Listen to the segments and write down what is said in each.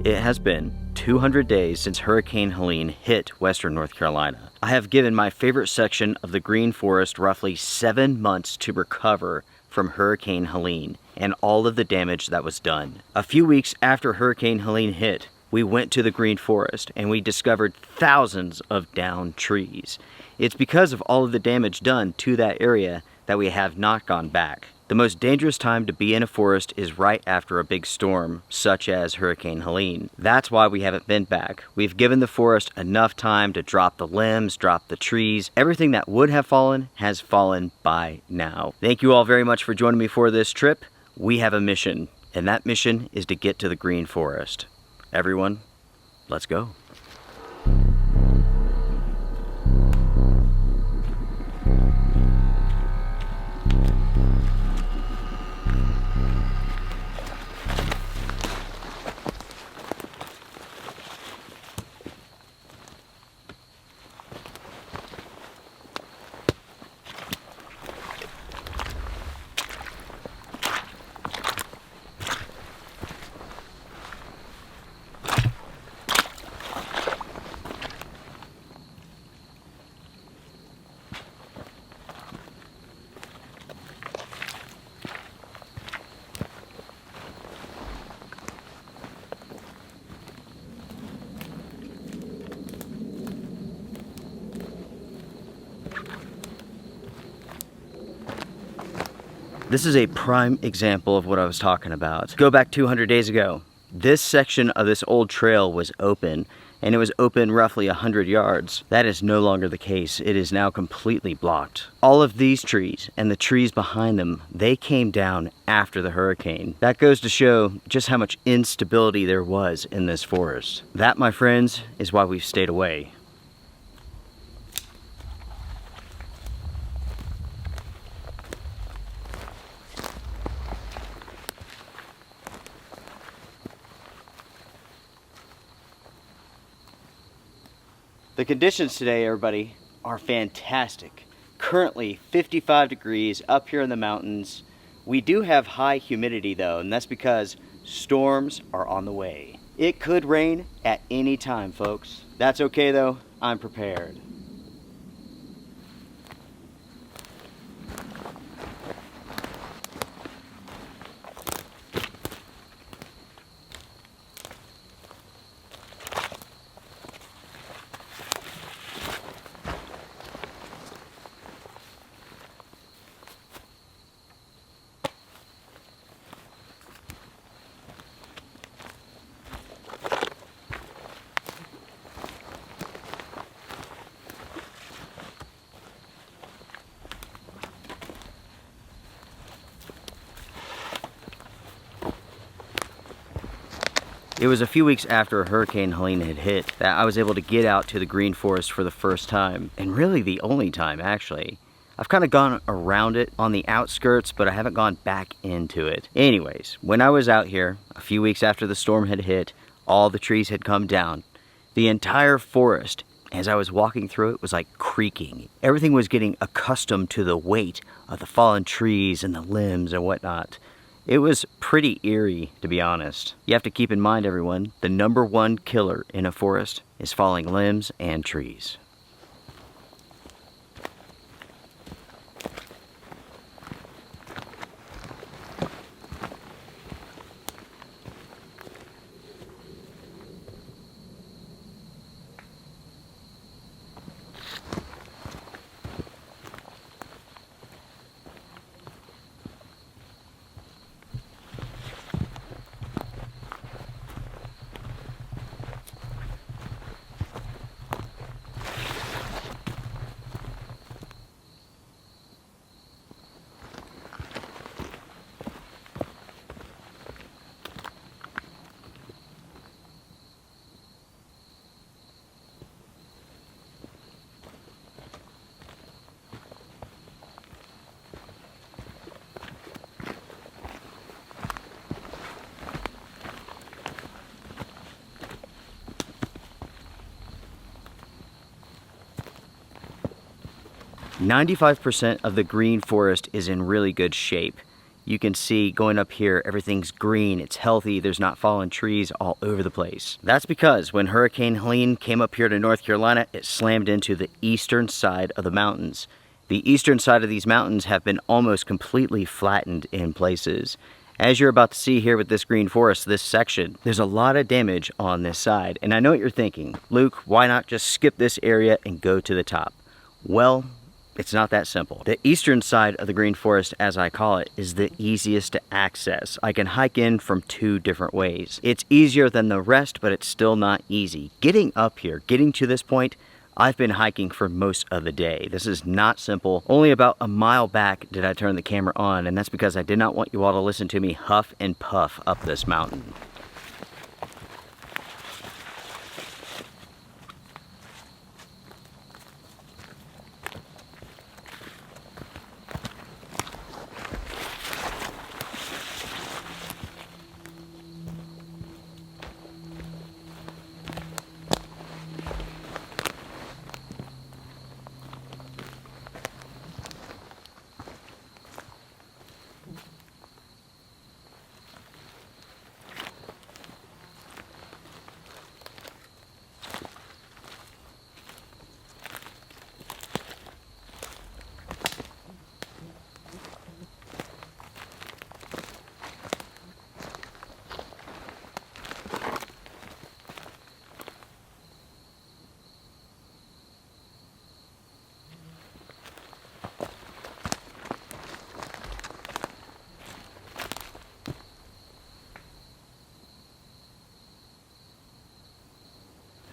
It has been 200 days since Hurricane Helene hit Western North Carolina. I have given my favorite section of the Green Forest roughly 7 months to recover from Hurricane Helene and all of the damage that was done. A few weeks after Hurricane Helene hit, we went to the Green Forest and we discovered thousands of downed trees. It's because of all of the damage done to that area that we have not gone back. The most dangerous time to be in a forest is right after a big storm, such as Hurricane Helene. That's why we haven't been back. We've given the forest enough time to drop the limbs, drop the trees. Everything that would have fallen has fallen by now. Thank you all very much for joining me for this trip. We have a mission, and that mission is to get to the Green Forest. Everyone, let's go. This is a prime example of what I was talking about. Go back 200 days ago. This section of this old trail was open, and it was open roughly 100 yards. That is no longer the case. It is now completely blocked. All of these trees and the trees behind them, they came down after the hurricane. That goes to show just how much instability there was in this forest. That, my friends, is why we've stayed away. The conditions today, everybody, are fantastic. Currently 55 degrees up here in the mountains. We do have high humidity though, and that's because storms are on the way. It could rain at any time, folks. That's okay though, I'm prepared. It was a few weeks after Hurricane Helene had hit that I was able to get out to the Green Forest for the first time, and really the only time actually. I've kind of gone around it on the outskirts, but I haven't gone back into it. Anyways, when I was out here, a few weeks after the storm had hit, all the trees had come down. The entire forest, as I was walking through it, was like creaking. Everything was getting accustomed to the weight of the fallen trees and the limbs and whatnot. It was pretty eerie, to be honest. You have to keep in mind, everyone, the #1 killer in a forest is falling limbs and trees. "95% of the green forest is in really good shape. you can see going up here, everything's green, it's healthy, there's not fallen trees all over the place. That's because when Hurricane Helene came up here to North Carolina, it slammed into the eastern side of the mountains. The eastern side of these mountains have been almost completely flattened in places. As you're about to see here with this green forest, this section, there's a lot of damage on this side. And I know what you're thinking, Luke, why not just skip this area and go to the top? Well, it's not that simple. The eastern side of the green forest, as I call it, is the easiest to access. I can hike in from 2 different ways. It's easier than the rest, but it's still not easy. Getting up here, getting to this point, I've been hiking for most of the day. This is not simple. Only about a mile back did I turn the camera on, and that's because I did not want you all to listen to me huff and puff up this mountain.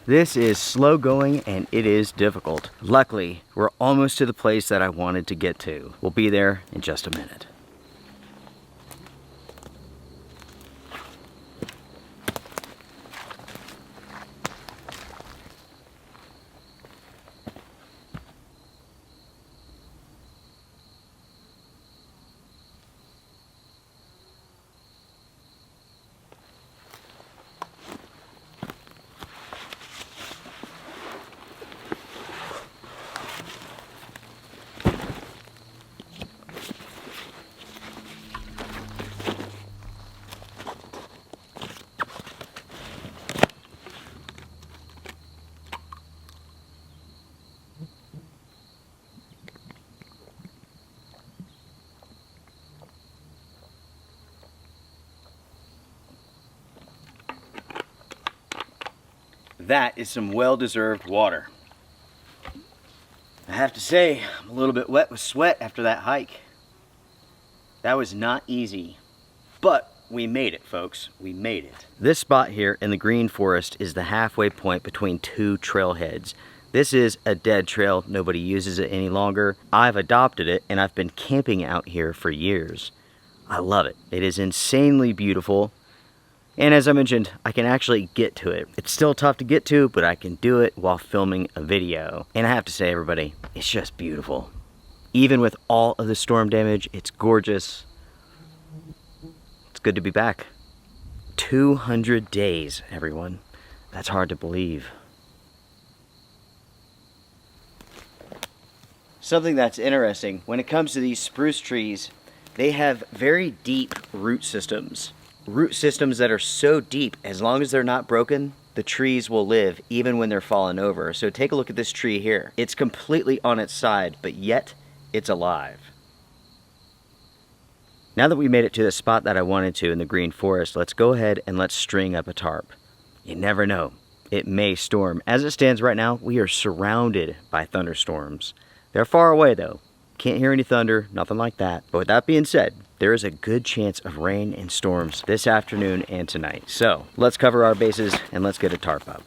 This is slow going and it is difficult. Luckily, we're almost to the place that I wanted to get to. We'll be there in just a minute. That is some well-deserved water. I have to say, I'm a little bit wet with sweat after that hike. That was not easy, but we made it, folks. We made it. This spot here in the green forest is the halfway point between 2 trailheads. This is a dead trail. Nobody uses it any longer. I've adopted it and I've been camping out here for years. I love it. It is insanely beautiful. And as I mentioned, I can actually get to it. It's still tough to get to, but I can do it while filming a video. And I have to say, everybody, it's just beautiful. Even with all of the storm damage, it's gorgeous. It's good to be back. 200 days, everyone. That's hard to believe. Something that's interesting, when it comes to these spruce trees, they have very deep root systems. Root systems that are so deep, as long as they're not broken, the trees will live even when they're fallen over. So take a look at this tree here. It's completely on its side, but yet it's alive. Now that we made it to the spot that I wanted to in the green forest, let's go ahead and let's string up a tarp. You never know. It may storm. As it stands right now, we are surrounded by thunderstorms. They're far away though. Can't hear any thunder, nothing like that. But with that being said, there is a good chance of rain and storms this afternoon and tonight. So let's cover our bases and let's get a tarp up.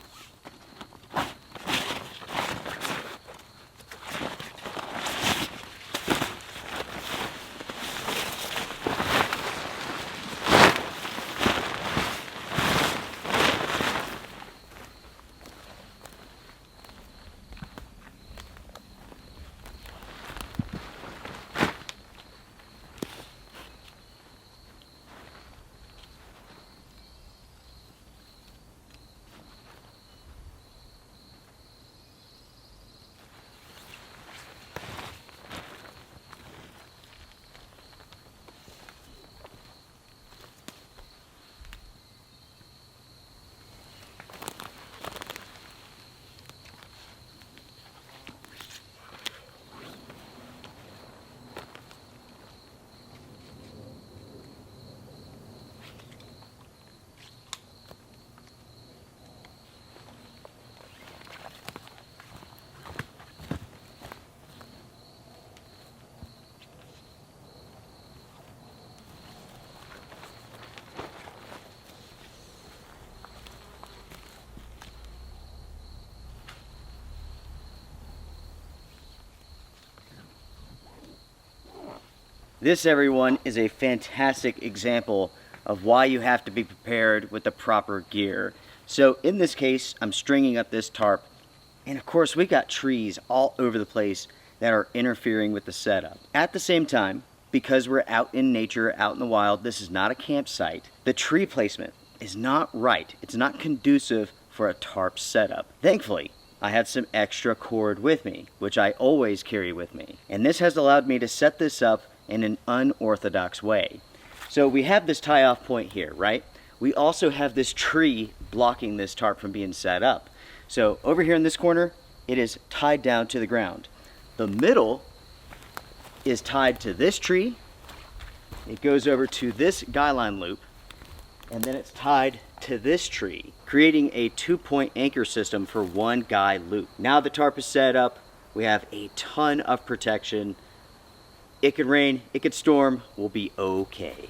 This, everyone, is a fantastic example of why you have to be prepared with the proper gear. So in this case, I'm stringing up this tarp, and of course we got trees all over the place that are interfering with the setup. At the same time, because we're out in nature, out in the wild, this is not a campsite, the tree placement is not right. It's not conducive for a tarp setup. Thankfully, I had some extra cord with me, which I always carry with me. And this has allowed me to set this up in an unorthodox way. So we have this tie-off point here, right? We also have this tree blocking this tarp from being set up. So over here in this corner, it is tied down to the ground. The middle is tied to this tree. It goes over to this guy line loop, and then it's tied to this tree, creating a 2-point anchor system for one guy loop. Now the tarp is set up, we have a ton of protection. It could rain, it could storm, we'll be okay.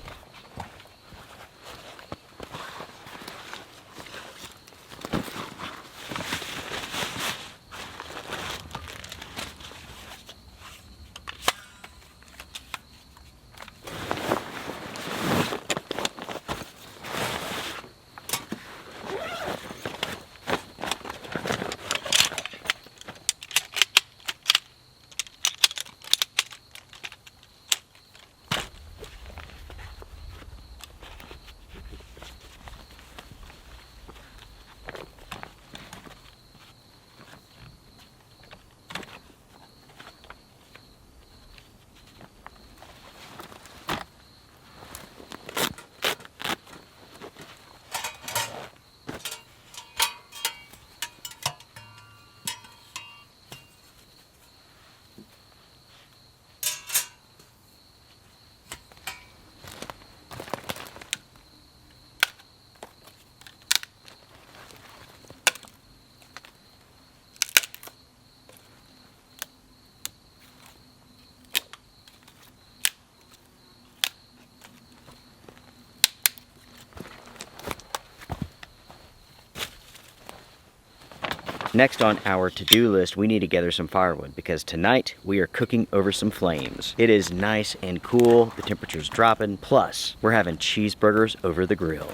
Next on our to-do list, we need to gather some firewood because tonight we are cooking over some flames. It is nice and cool, the temperature's dropping, plus we're having cheeseburgers over the grill.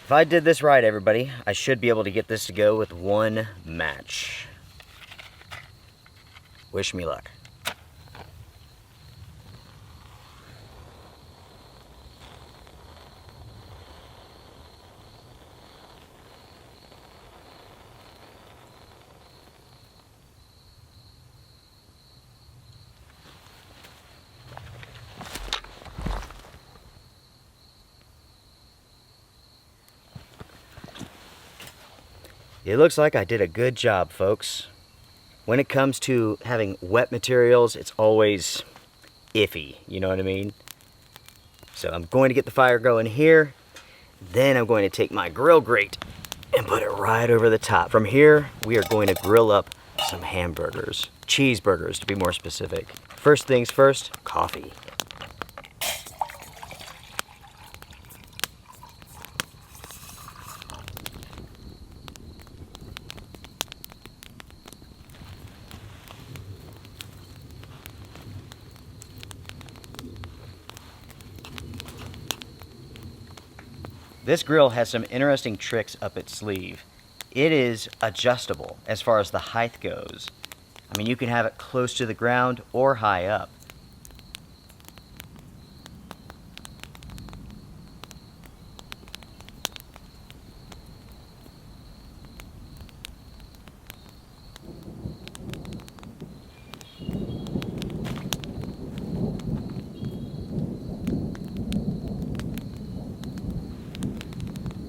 If I did this right, everybody, I should be able to get this to go with one match. Wish me luck. It looks like I did a good job, folks. When it comes to having wet materials, it's always iffy, you know what I mean? So I'm going to get the fire going here. Then I'm going to take my grill grate and put it right over the top. From here, we are going to grill up some hamburgers. Cheeseburgers, to be more specific. First things first, coffee. This grill has some interesting tricks up its sleeve. It is adjustable as far as the height goes. I mean, you can have it close to the ground or high up.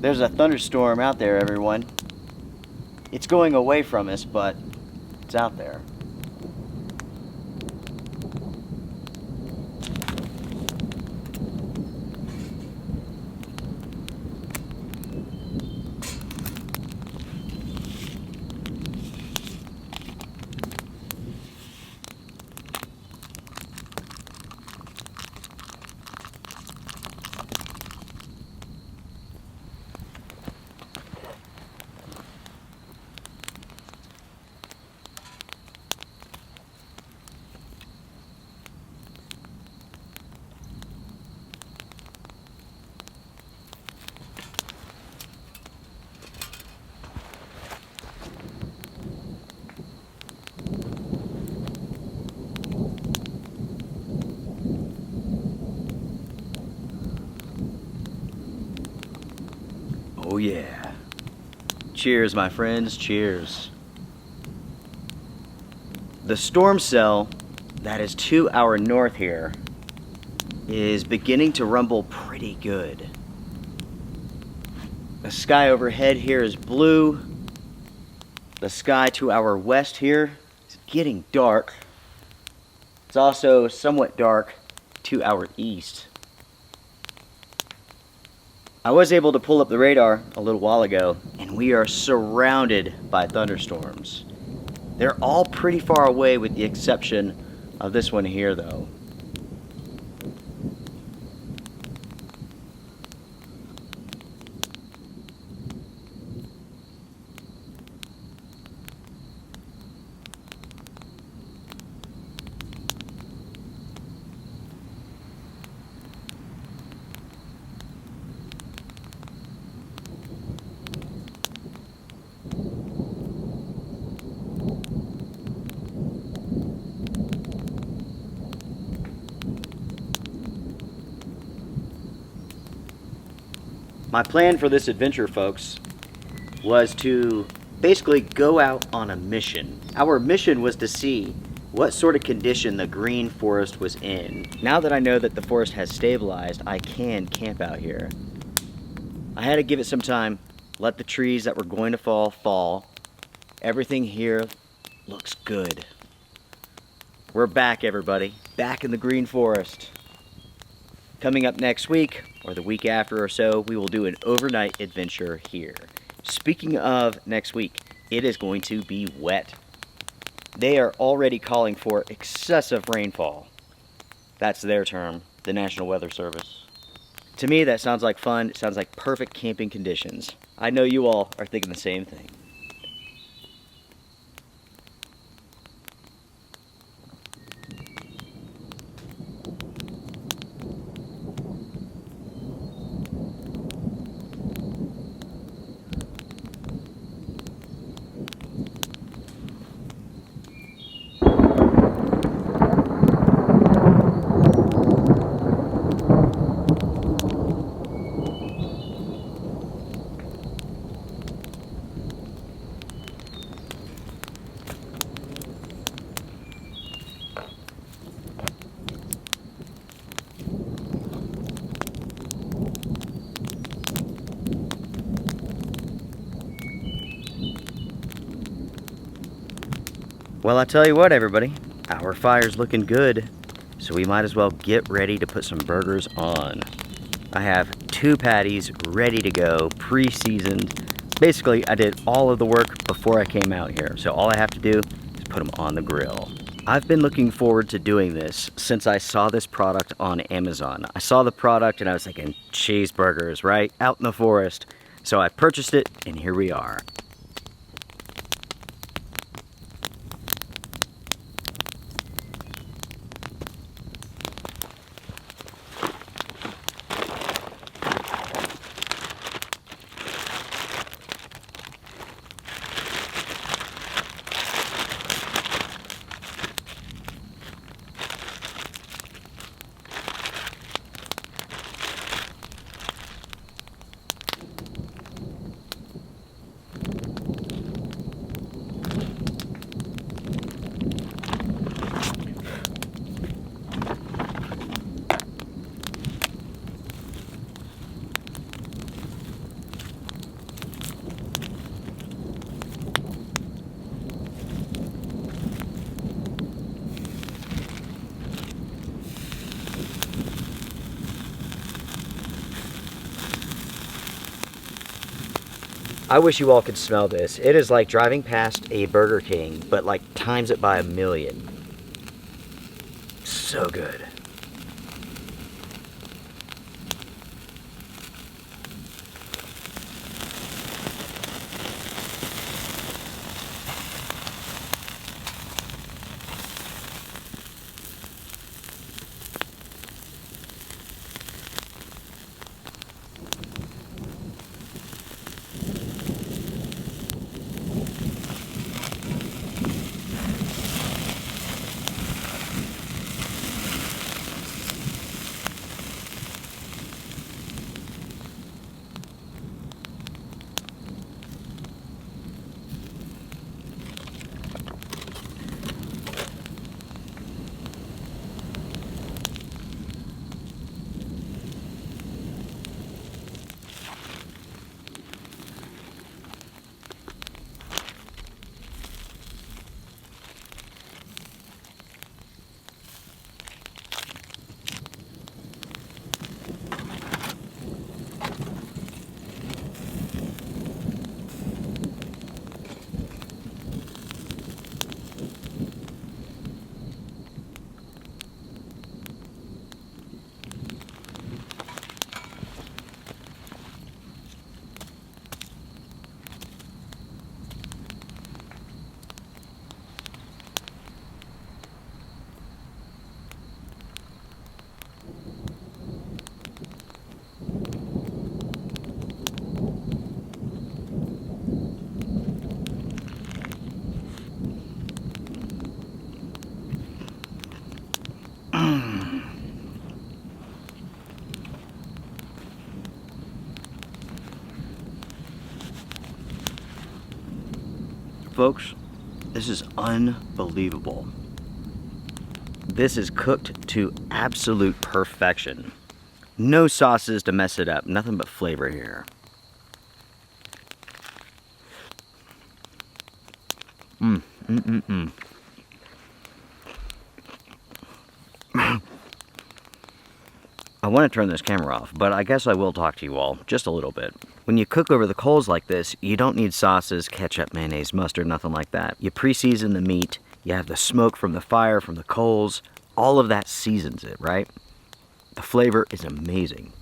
There's a thunderstorm out there, everyone. It's going away from us, but it's out there. Oh yeah. Cheers, my friends, cheers. The storm cell that is to our north here is beginning to rumble pretty good. The sky overhead here is blue. The sky to our west here is getting dark. It's also somewhat dark to our east. I was able to pull up the radar a little while ago, and we are surrounded by thunderstorms. They're all pretty far away with the exception of this one here, though. My plan for this adventure, folks, was to basically go out on a mission. Our mission was to see what sort of condition the green forest was in. Now that I know that the forest has stabilized, I can camp out here. I had to give it some time, let the trees that were going to fall. Everything here looks good. We're back, everybody. Back in the green forest. Coming up next week, or the week after or so, we will do an overnight adventure here. Speaking of next week, it is going to be wet. They are already calling for excessive rainfall. That's their term, the National Weather Service. To me, that sounds like fun. It sounds like perfect camping conditions. I know you all are thinking the same thing. Well, I tell you what, everybody, our fire's looking good, so we might as well get ready to put some burgers on. I have 2 patties ready to go, pre-seasoned. Basically, I did all of the work before I came out here, so all I have to do is put them on the grill. I've been looking forward to doing this since I saw this product on Amazon. I saw the product and I was thinking, cheeseburgers, right? Out in the forest. So I purchased it, and here we are. I wish you all could smell this. It is like driving past a Burger King, but like times it by 1,000,000. So good. Folks, this is unbelievable. This is cooked to absolute perfection. No sauces to mess it up, nothing but flavor here. I want to turn this camera off, but I guess I will talk to you all just a little bit. When you cook over the coals like this, you don't need sauces, ketchup, mayonnaise, mustard, nothing like that. You pre-season the meat, you have the smoke from the fire, from the coals, all of that seasons it, right? The flavor is amazing.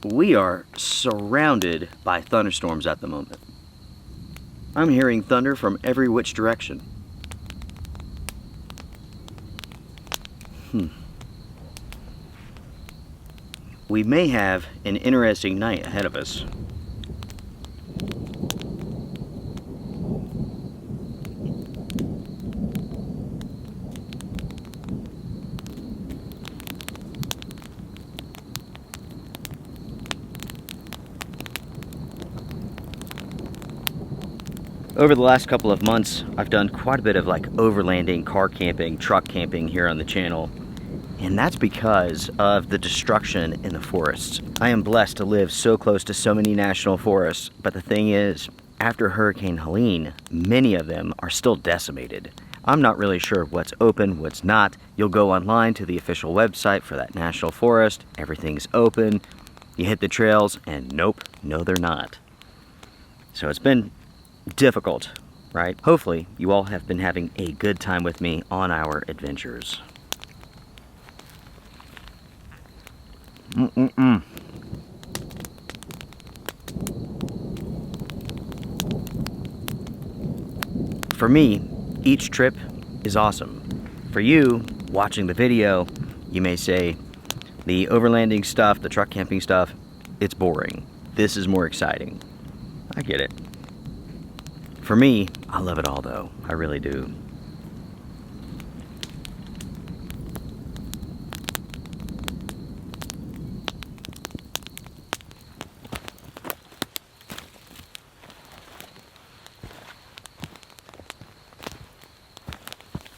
We are surrounded by thunderstorms at the moment. I'm hearing thunder from every which direction. We may have an interesting night ahead of us. Over the last couple of months, I've done quite a bit of like overlanding, car camping, truck camping here on the channel. And that's because of the destruction in the forests. I am blessed to live so close to so many national forests, but the thing is, after Hurricane Helene, many of them are still decimated. I'm not really sure what's open, what's not. You'll go online to the official website for that national forest, everything's open. You hit the trails, and nope, no they're not. So it's been difficult, right? Hopefully, you all have been having a good time with me on our adventures. For me, each trip is awesome. For you, watching the video, you may say, the overlanding stuff, the truck camping stuff, it's boring. This is more exciting. I get it. For me, I love it all though. I really do.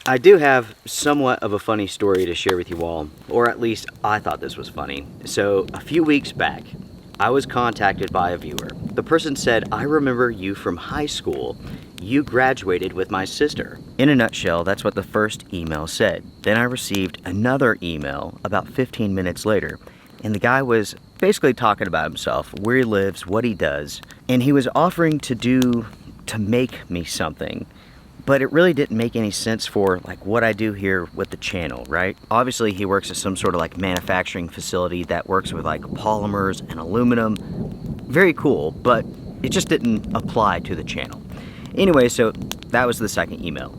I do have somewhat of a funny story to share with you all, or at least I thought this was funny. So a few weeks back, I was contacted by a viewer. The person said, "I remember you from high school. You graduated with my sister." In a nutshell, that's what the first email said. Then I received another email about 15 minutes later, and the guy was basically talking about himself, where he lives, what he does, and he was offering to make me something. But it really didn't make any sense for like what I do here with the channel, right? Obviously he works at some sort of like manufacturing facility that works with like polymers and aluminum. Very cool, but it just didn't apply to the channel. Anyway, so that was the second email.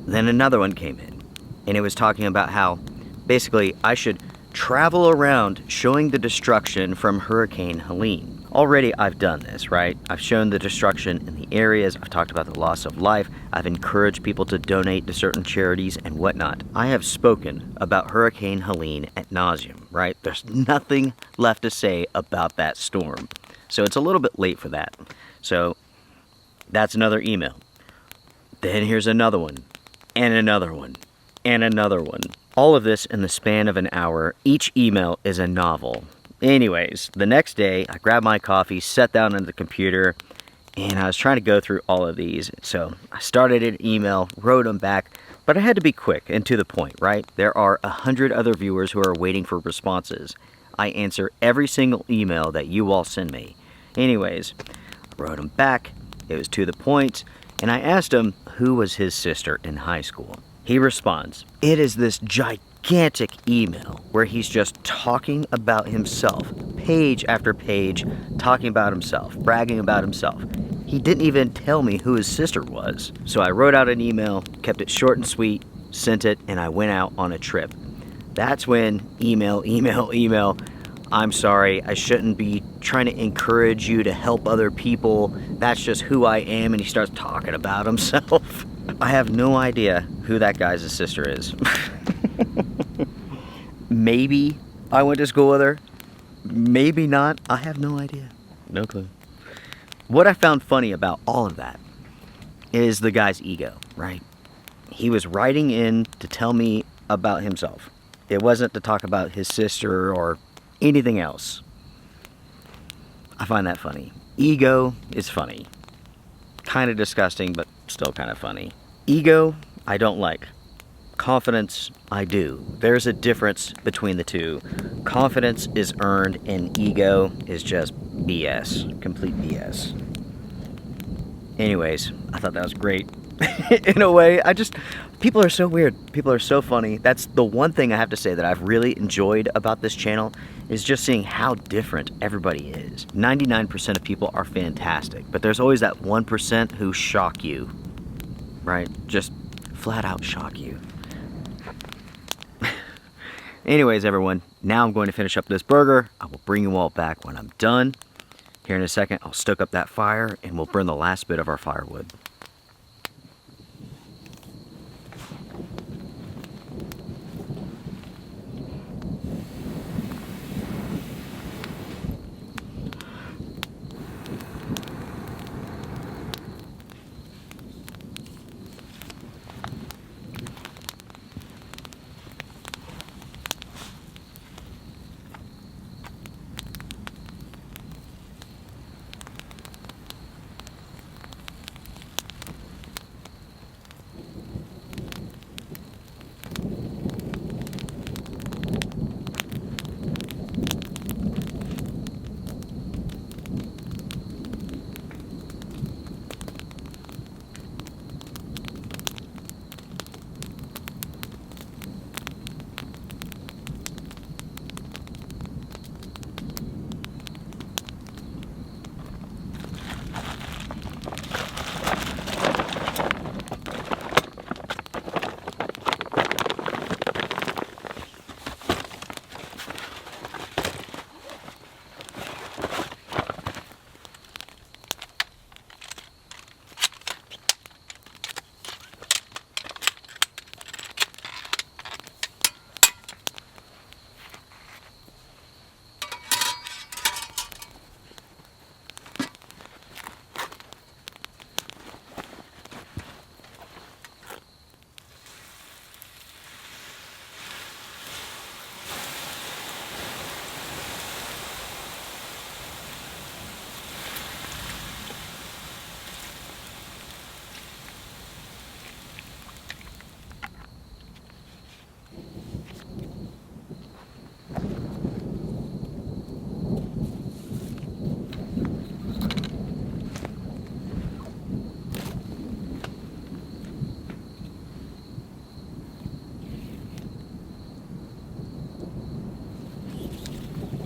Then another one came in, and it was talking about how basically I should travel around showing the destruction from Hurricane Helene. Already I've done this, right? I've shown the destruction in the areas, I've talked about the loss of life, I've encouraged people to donate to certain charities and whatnot. I have spoken about Hurricane Helene ad nauseum, right? There's nothing left to say about that storm. So it's a little bit late for that. So that's another email. Then here's another one, and another one, and another one. All of this in the span of an hour. Each email is a novel. Anyways, the next day, I grabbed my coffee, sat down on the computer, and I was trying to go through all of these. So I started an email, wrote them back, but I had to be quick and to the point, right? There are 100 other viewers who are waiting for responses. I answer every single email that you all send me. Anyways, I wrote them back, it was to the point, and I asked him who was his sister in high school. He responds, it is this gigantic email where he's just talking about himself, page after page, talking about himself, bragging about himself. He didn't even tell me who his sister was. So I wrote out an email, kept it short and sweet, sent it, and I went out on a trip. That's when email, I'm sorry, I shouldn't be trying to encourage you to help other people. That's just who I am, and he starts talking about himself. I have no idea who that guy's sister is. Maybe I went to school with her. Maybe not. I have no idea. No clue. What I found funny about all of that is the guy's ego, right? He was writing in to tell me about himself. It wasn't to talk about his sister or anything else. I find that funny. Ego is funny. Kind of disgusting, but still kind of funny. Ego, I don't like. Confidence, I do. There's a difference between the two. Confidence is earned and ego is just BS. Complete BS. Anyways, I thought that was great. In a way, people are so weird. People are so funny. That's the one thing I have to say that I've really enjoyed about this channel is just seeing how different everybody is. 99% of people are fantastic, but there's always that 1% who shock you, right? Just flat out shock you. Anyways, everyone, now I'm going to finish up this burger. I will bring you all back when I'm done. Here in a second, I'll stoke up that fire and we'll burn the last bit of our firewood.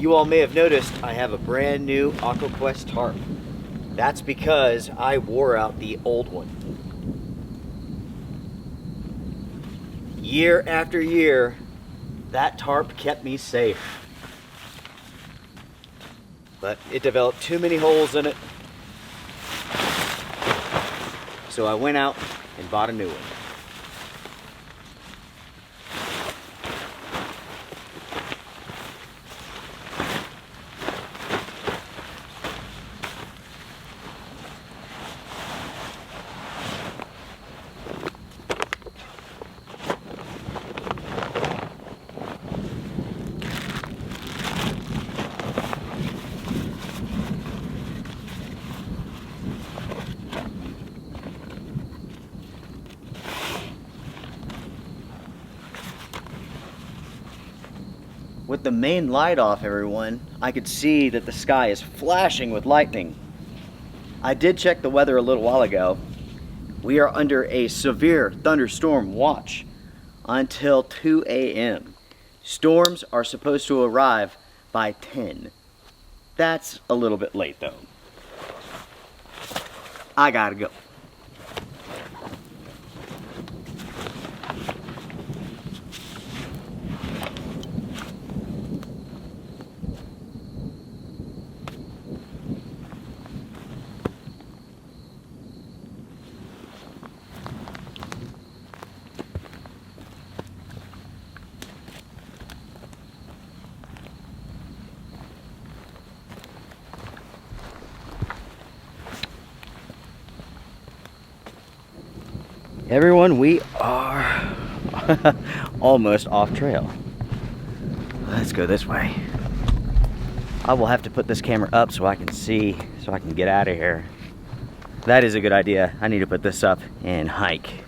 You all may have noticed I have a brand new AquaQuest tarp. That's because I wore out the old one. Year after year, that tarp kept me safe. But it developed too many holes in it. So I went out and bought a new one. With the main light off, everyone, I could see that the sky is flashing with lightning. I did check the weather a little while ago. We are under a severe thunderstorm watch until 2 a.m. Storms are supposed to arrive by 10. That's a little bit late though. I gotta go. Everyone, we are almost off trail. Let's go this way. I will have to put this camera up so I can see, so I can get out of here. That is a good idea. I need to put this up and hike.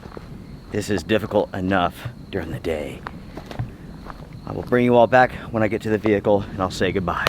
This is difficult enough during the day. I will bring you all back when I get to the vehicle and I'll say goodbye.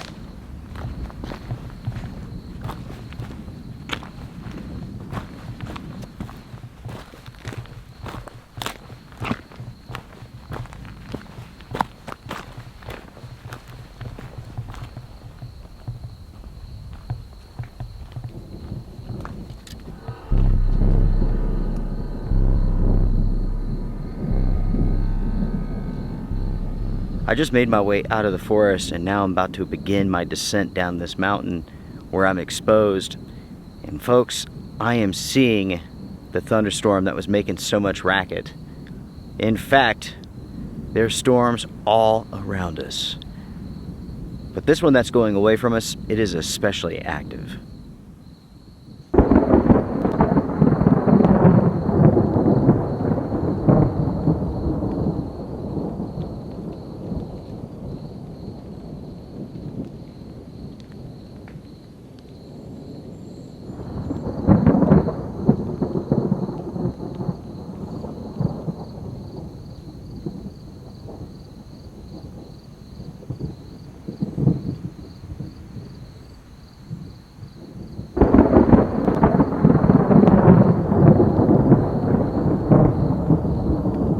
I just made my way out of the forest and now I'm about to begin my descent down this mountain where I'm exposed. And folks, I am seeing the thunderstorm that was making so much racket. In fact, there's storms all around us. But this one that's going away from us, it is especially active.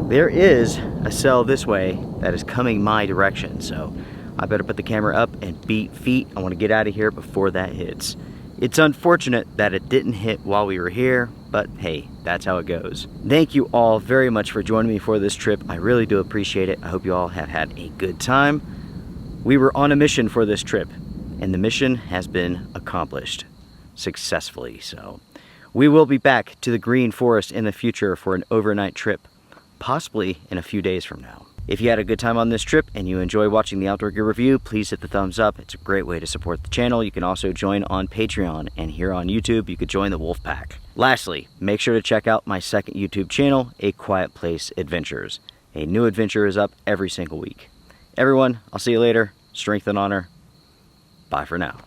There is a cell this way that is coming my direction, so I better put the camera up and beat feet. I want to get out of here before that hits. It's unfortunate that it didn't hit while we were here, but hey, that's how it goes. Thank you all very much for joining me for this trip. I really do appreciate it. I hope you all have had a good time. We were on a mission for this trip, and the mission has been accomplished successfully. So we will be back to the Green Forest in the future for an overnight trip, possibly in a few days from now. If you had a good time on this trip and you enjoy watching the Outdoor Gear Review, please hit the thumbs up. It's a great way to support the channel. You can also join on Patreon, and here on YouTube, you could join the Wolf Pack. Lastly, make sure to check out my second YouTube channel, A Quiet Place Adventures. A new adventure is up every single week. Everyone, I'll see you later. Strength and honor. Bye for now.